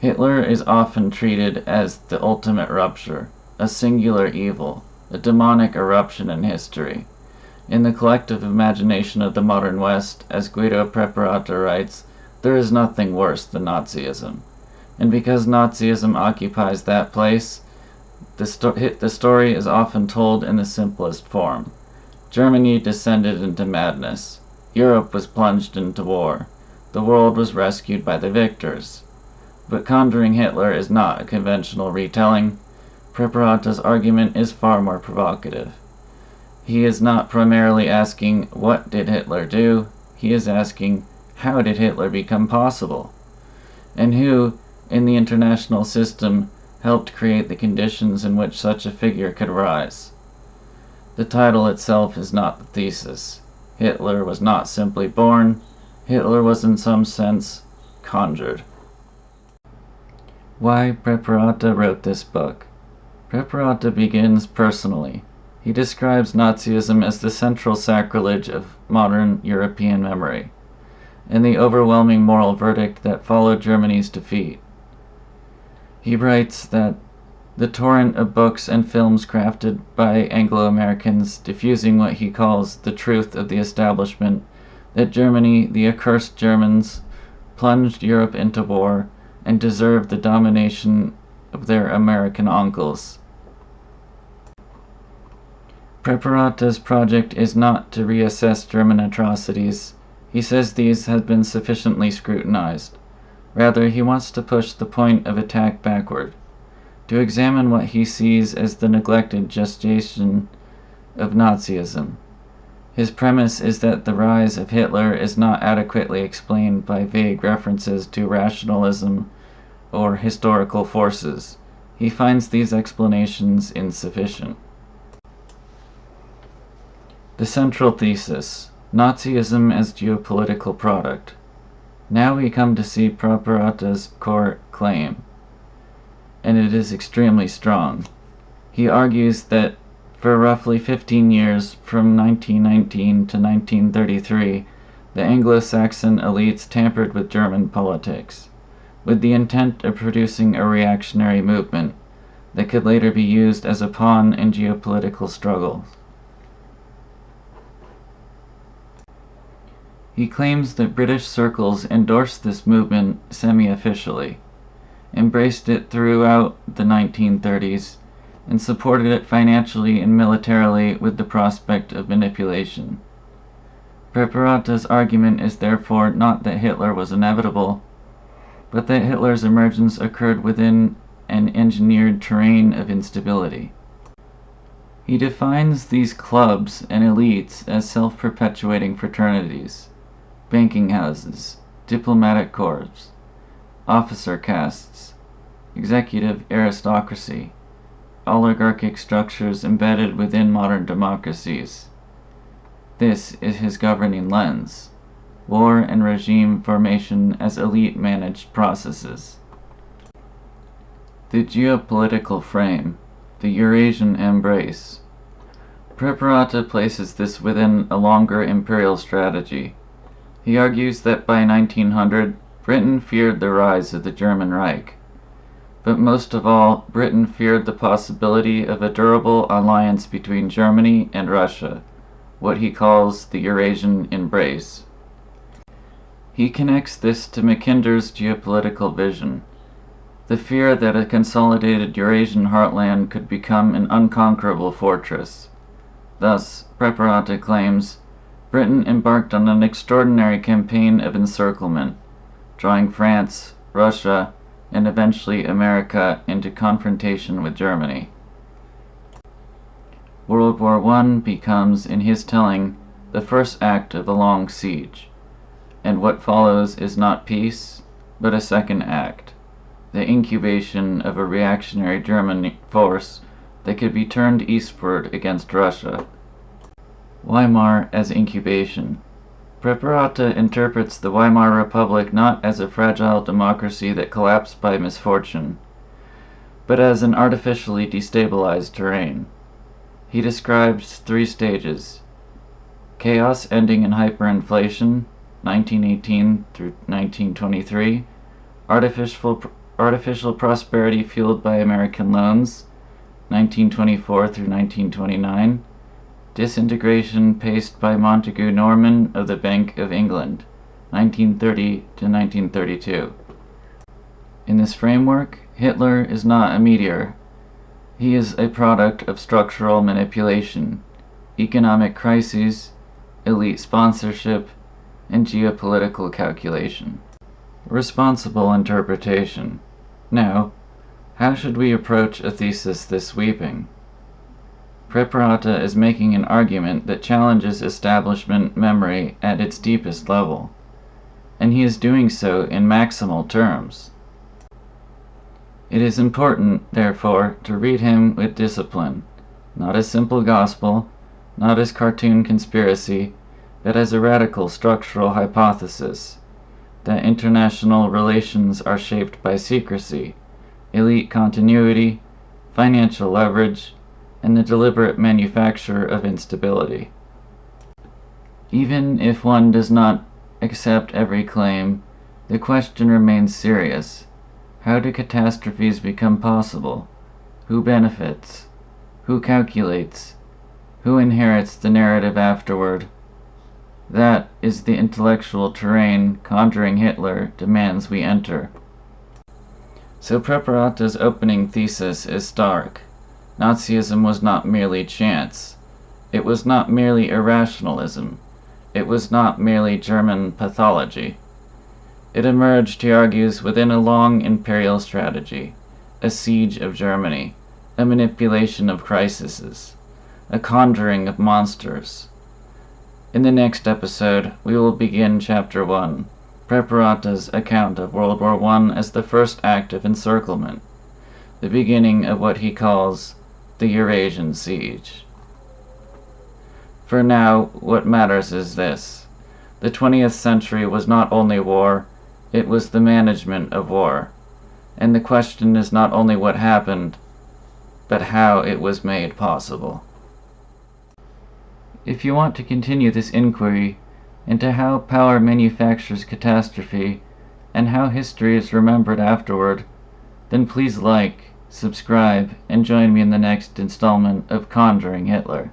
Hitler is often treated as the ultimate rupture, a singular evil, a demonic eruption in history. In the collective imagination of the modern West, as Guido Preparata writes, there is nothing worse than Nazism. And because Nazism occupies that place, the story is often told in the simplest form. Germany descended into madness. Europe was plunged into war. The world was rescued by the victors. But Conjuring Hitler is not a conventional retelling. Preparata's argument is far more provocative. He is not primarily asking, what did Hitler do? He is asking, how did Hitler become possible? And who, in the international system, helped create the conditions in which such a figure could rise? The title itself is not the thesis. Hitler was not simply born. Hitler was in some sense conjured. Why Preparata wrote this book? Preparata begins personally. He describes Nazism as the central sacrilege of modern European memory, and the overwhelming moral verdict that followed Germany's defeat. He writes that the torrent of books and films crafted by Anglo-Americans diffusing what he calls the truth of the establishment, that Germany, the accursed Germans, plunged Europe into war and deserved the domination of their American uncles. Preparata's project is not to reassess German atrocities. He says these have been sufficiently scrutinized. Rather, he wants to push the point of attack backward, to examine what he sees as the neglected gestation of Nazism. His premise is that the rise of Hitler is not adequately explained by vague references to rationalism or historical forces. He finds these explanations insufficient. The central thesis: Nazism as geopolitical product. Now we come to see Preparata's core claim, and it is extremely strong. He argues that for roughly 15 years, from 1919 to 1933, the Anglo-Saxon elites tampered with German politics, with the intent of producing a reactionary movement that could later be used as a pawn in geopolitical struggles. He claims that British circles endorsed this movement semi-officially, embraced it throughout the 1930s, and supported it financially and militarily with the prospect of manipulation. Preparata's argument is therefore not that Hitler was inevitable, but that Hitler's emergence occurred within an engineered terrain of instability. He defines these clubs and elites as self-perpetuating fraternities, banking houses, diplomatic corps, officer castes, executive aristocracy, oligarchic structures embedded within modern democracies. This is his governing lens: war and regime formation as elite-managed processes. The geopolitical frame, the Eurasian embrace. Preparata places this within a longer imperial strategy. He argues that by 1900, Britain feared the rise of the German Reich. But most of all, Britain feared the possibility of a durable alliance between Germany and Russia, what he calls the Eurasian embrace. He connects this to Mackinder's geopolitical vision, the fear that a consolidated Eurasian heartland could become an unconquerable fortress. Thus, Preparata claims, Britain embarked on an extraordinary campaign of encirclement, drawing France, Russia, and eventually America into confrontation with Germany. World War I becomes, in his telling, the first act of a long siege, and what follows is not peace, but a second act, the incubation of a reactionary German force that could be turned eastward against Russia. Weimar as incubation. Preparata interprets the Weimar Republic not as a fragile democracy that collapsed by misfortune, but as an artificially destabilized terrain. He describes 3 stages: chaos ending in hyperinflation, 1918 through 1923, artificial prosperity fueled by American loans, 1924 through 1929, disintegration paced by Montagu Norman of the Bank of England, 1930 to 1932. In this framework, Hitler is not a meteor. He is a product of structural manipulation, economic crises, elite sponsorship, and geopolitical calculation. Responsible interpretation. Now, how should we approach a thesis this sweeping? Preparata is making an argument that challenges establishment memory at its deepest level, and he is doing so in maximal terms. It is important, therefore, to read him with discipline, not as simple gospel, not as cartoon conspiracy, but as a radical structural hypothesis that international relations are shaped by secrecy, elite continuity, financial leverage, and the deliberate manufacture of instability. Even if one does not accept every claim, the question remains serious. How do catastrophes become possible? Who benefits? Who calculates? Who inherits the narrative afterward? That is the intellectual terrain Conjuring Hitler demands we enter. So Preparata's opening thesis is stark. Nazism was not merely chance. It was not merely irrationalism. It was not merely German pathology. It emerged, he argues, within a long imperial strategy, a siege of Germany, a manipulation of crises, a conjuring of monsters. In the next episode, we will begin Chapter 1, Preparata's account of World War I as the first act of encirclement, the beginning of what he calls the Eurasian siege. For now, what matters is this. The 20th century was not only war, it was the management of war. And the question is not only what happened, but how it was made possible. If you want to continue this inquiry into how power manufactures catastrophe and how history is remembered afterward, then please like, subscribe, and join me in the next installment of Conjuring Hitler.